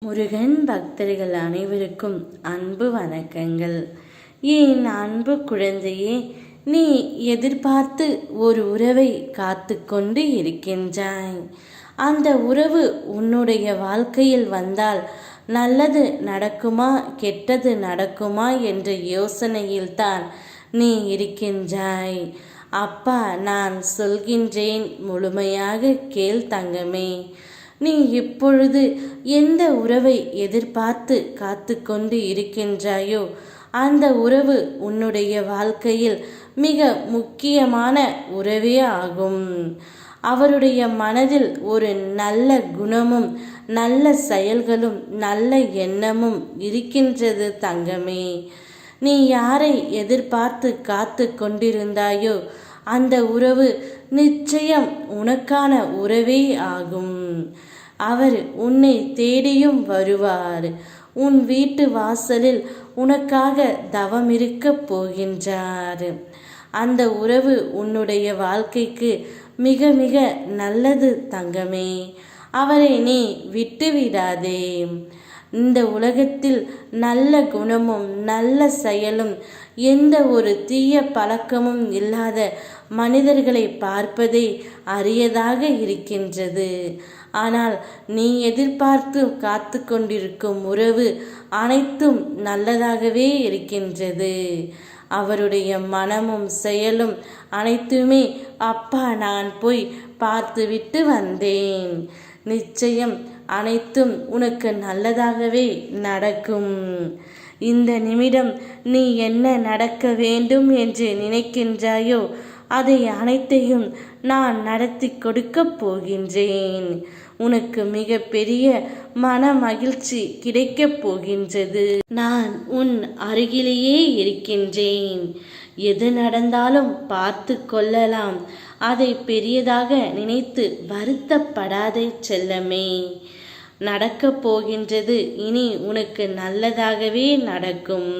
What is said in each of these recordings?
முருகன் பக்தர்கள் அனைவருக்கும் அன்பு வணக்கங்கள். என் அன்பு குழந்தையே, நீ எதிர்பார்த்து ஒரு உறவை காத்து கொண்டு இருக்கின்றாய். அந்த உறவு உன்னுடைய வாழ்க்கையில் வந்தால் நல்லது நடக்குமா கெட்டது நடக்குமா என்ற யோசனையில்தான் நீ இருக்கின்றாய். அப்பா, நான் சொல்கின்றேன், முழுமையாக கேள் தங்கமே. நீ இப்பொழுது எந்த உறவை எதிர்பார்த்து காத்து கொண்டு இருக்கின்றாயோ அந்த உறவு உன்னுடைய வாழ்க்கையில் மிக முக்கியமான உறவே ஆகும். அவருடைய மனதில் ஒரு நல்ல குணமும் நல்ல செயல்களும் நல்ல எண்ணமும் இருக்கின்றது தங்கமே. நீ யாரை எதிர்பார்த்து காத்து கொண்டிருந்தாயோ அந்த உறவு நிச்சயம் உனக்கான உறவே ஆகும். அவர் உன்னை தேடியும் வருவார். உன் வீட்டு வாசலில் உனக்காக தவமிருக்க போகின்றார். அந்த உறவு உன்னுடைய வாழ்க்கைக்கு மிக மிக நல்லது தங்கமே. அவரை நீ விட்டுவிடாதே. இந்த உலகத்தில் நல்ல குணமும் நல்ல செயலும் எந்த ஒரு தீய பழக்கமும் இல்லாத மனிதர்களை பார்ப்பதே அரியதாக இருக்கின்றது. ஆனால் நீ எதிர்பார்த்து காத்து கொண்டிருக்கும் உறவு அனைத்தும் நல்லதாகவே இருக்கின்றது. அவருடைய மனமும் செயலும் அனைத்துமே அப்பா, நான் போய் பார்த்துவிட்டு வந்தேன், நிச்சயம் அனைத்தும் உனக்கு நல்லதாகவே நடக்கும். இந்த நிமிடம் நீ என்ன நடக்க வேண்டும் என்று நினைக்கின்றாயோ அதை அனைத்தையும் நான் நடத்தி கொடுக்கப் போகின்றேன். உனக்கு மிக பெரிய மன மகிழ்ச்சி கிடைக்கப் போகின்றது. நான் உன் அருகிலேயே இருக்கின்றேன். எது நடந்தாலும் பார்த்து கொள்ளலாம். அதை பெரியதாக நினைத்து வருத்தப்படாதே செல்லமே. நடக்கப் போகின்றது இனி உனக்கு நல்லதாகவே நடக்கும்.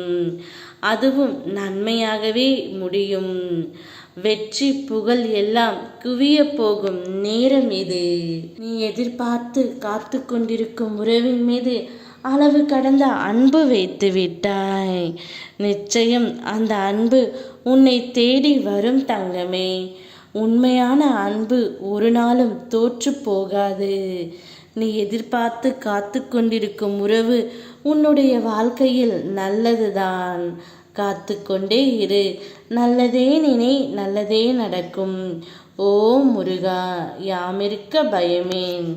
அதுவும் நன்மையாகவே முடியும். வெற்றி புகழ் எல்லாம் குவிய போகும் நேரம் இது. நீ எதிர்பார்த்து காத்து கொண்டிருக்கும் உறவின் மீது அளவு கடந்த அன்பு வைத்து விட்டாய். நிச்சயம் அந்த அன்பு உன்னை தேடி வரும் தங்கமே. உண்மையான அன்பு ஒரு நாளும் தோற்று போகாது. நீ எதிர்பார்த்து காத்து கொண்டிருக்கும் உறவு உன்னுடைய வாழ்க்கையில் நல்லதுதான். காத்து கொண்டே இரு. நல்லதே நினை, நல்லதே நடக்கும். ஓ முருகா, யாமிருக்க பயமேன்.